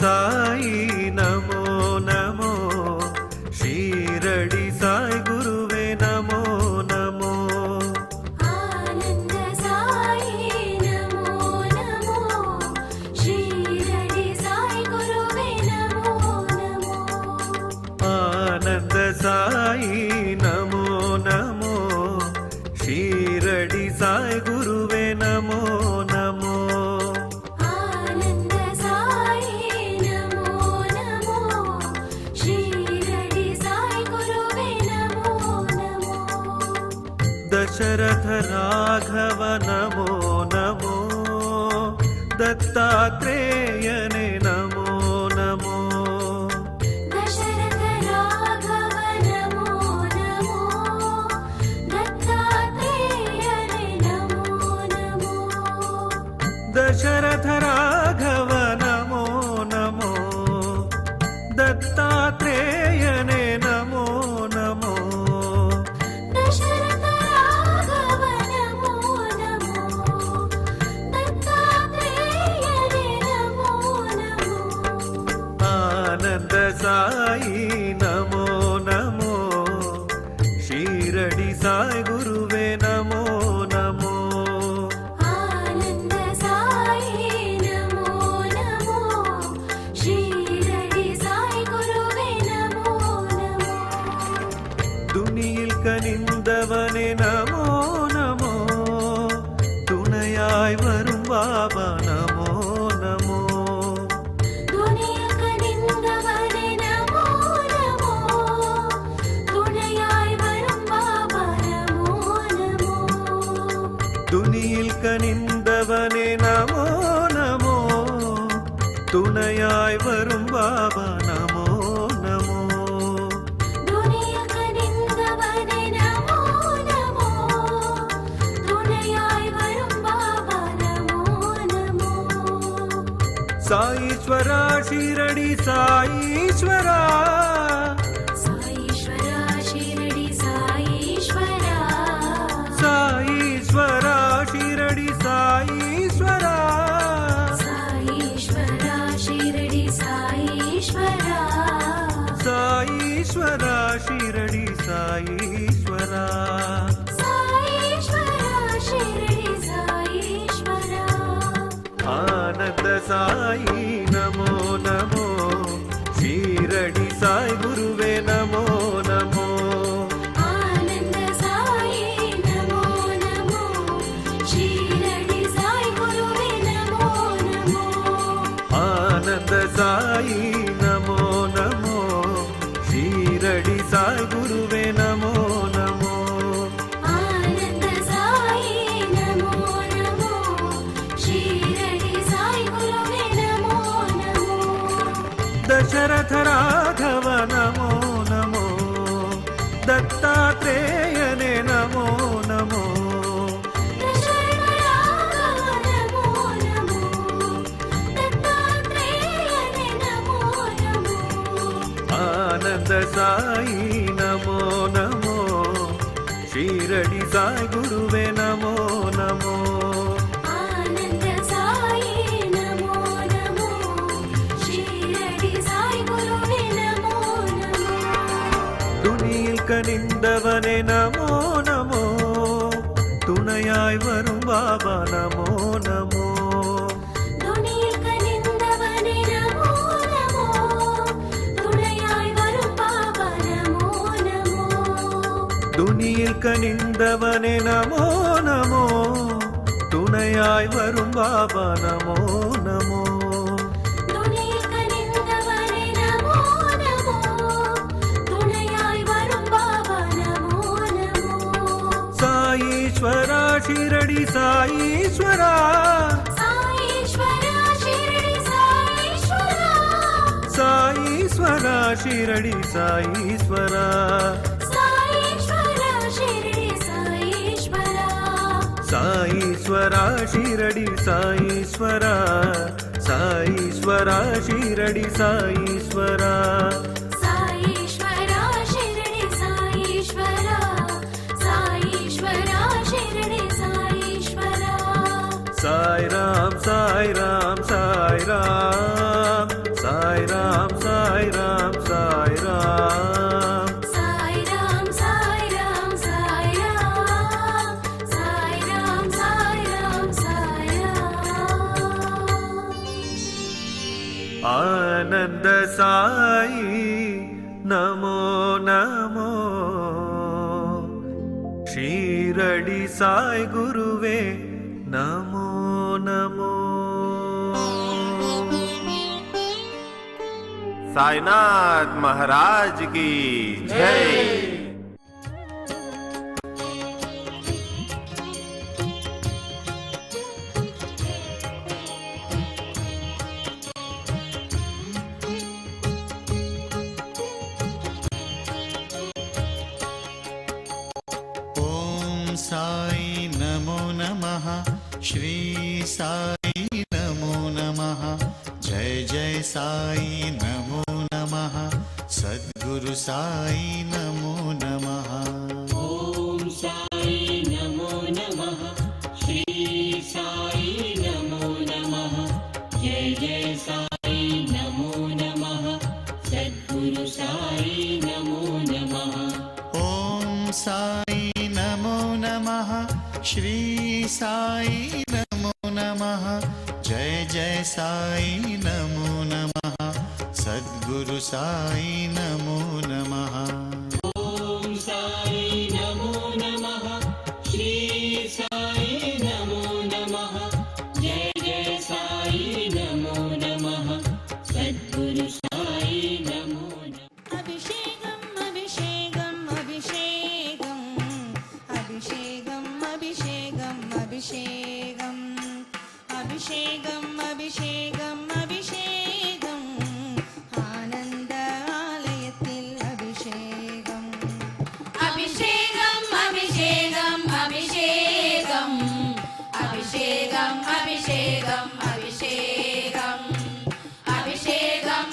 साई नमो नमो शीरडी साई गुरुवे नमो नमो आनंद साई नमो नमो शीरडी साई गुरुवे नमो नमो आनंद साई नमो नमो शीरडी साई गुरुवे नमो नमो आनंद साई नमो नमो शीरडी साई गुरुवे नमो नमो दशरथ राघव नमो नमो दत्तात्रेयने नमो नमो दशरथ राघव नमो नमो दत्तात्रेयने नमो नमो दशरथ राघव नमो नमो दत्तात्रेयने नमो नमो दशरथ राघव नमो नमो दत्तात्रेयने नमो नमो आनंद साई नमो नमो शीरडी साई गुरुवे नमो नमो आनंद साई नमो नमो शीरडी साई गुरुवे नमो नमो துணியில் கனிந்தவனே நமோ நமோ துணையாய் வரும் பாபா நமோ நமோ துணியில் கனிந்தவனே நமோ நமோ துணையாய் வரும் பாபா நமோ நமோ துணியில் கனிந்தவனே நமோ நமோ துணையாய் வரும் பாபா நமோ நமோ துணியில் கனிந்தவனே நமோ நமோ துணையாய் வரும் பாபா நமோ நமோ சாயீஸ்வரா ஷீரடி சாயீஸ்வரா சாயீஸ்வரா ஷீரடி சாயீஸ்வரா சாயீஸ்வரா ஷீரடி சாயீஸ்வரா சாயீஸ்வரா ஷீரடி சாயீஸ்வரா சாயீஸ்வரா ஷீரடி சாயீஸ்வரா சாயீஸ்வரா ஷீரடி சாயீஸ்வரா आनंद साई नमो नमो शीरडी साई गुरुवे नमो नमो आनंद साई नमो नमो शीरडी साई गुरुवे नमो नमो आनंद साई नमो नमो शीरडी साई गुरुवे नमो नमो आनंद साई नमो नमो शीरडी साई गुरुवे नमो नमो दशरथ राघव नमो नमो दत्तात्रेयने नमो नमो दशरथ राघव नमो नमो दत्तात्रेयने नमो नमो आनंद साई नमो नमो शीरडी साई गुरुवे नमो नमो आनंद साई नमो नमो शीरडी साई गुरुवे नमो नमो துணியில் கனிந்தவனே நமோ நமோ துணையாய் வரும் பாபா நமோ நமோ துணியில் கனிந்தவனே நமோ நமோ துணையாய் வரும் பாபா நமோ நமோ துணியில் கனிந்தவனே நமோ நமோ துணையாய் வரும் பாபா நமோ நமோ துணியில் கனிந்தவனே நமோ நமோ துணையாய் வரும் பாபா நமோ நமோ சாயீஸ்வரா ஷீரடி சாயீஸ்வரா சாயீஸ்வரா ஷீரடி சாயீஸ்வரா சாயீஸ்வரா ஷீரடி சாயீஸ்வரா சாயீஸ்வரா ஷீரடி சாயீஸ்வரா சாயீஸ்வரா ஷீரடி சாயீஸ்வரா சாயீஸ்வரா ஷீரடி சாயீஸ்வரா சாயீஸ்வரா ஷீரடி சாயீஸ்வரா சாயீஸ்வரா ஷீரடி சாயீஸ்வரா சாய் ராம் சாய் ராம் சாய் ராம் சாய் ராம் சாய் ராம் சாய் ராம் சாய் ராம் சாய் ராம் சாய் ராம் சாய் ராம் சாய் ராம் சாய் ராம் ஆனந்த சாயி நமோ நமோ ஷீரடி சாய் குருவே நமோ நமோ साईनाथ महाराज की जय। ओम साई नमो नमः श्री साई नमो नमः जय जय साई नमो नमः सद्गुरु साई नमो नमः। ओम साई नमो नमः श्री साई नमो नमः जय जय साई नमो नमः सद्गुरु साई नमो नमः। ओम साई नमो नमः श्री साई नमो नमः जय जय साई नमो नमः सद्गुरु साई नमो नमः। ओम साई नमो नमः श्री साई नमो नमः जय जय साई नमो नमः सद्गुरु साई नमो नमः। अभिषेकम् अभिषेकम् अभिषेकम् अभिषेकम् अभिषेकम् अभिषेकम् अभिषेकम् अभिषेकम् अभिषेकम् आनन्द आलयத்தில் अभिषेकम् अभिषेकम् अभिषेकम् अभिषेकम् अभिषेकम् अभिषेकम् अभिषेकम् अभिषेकम्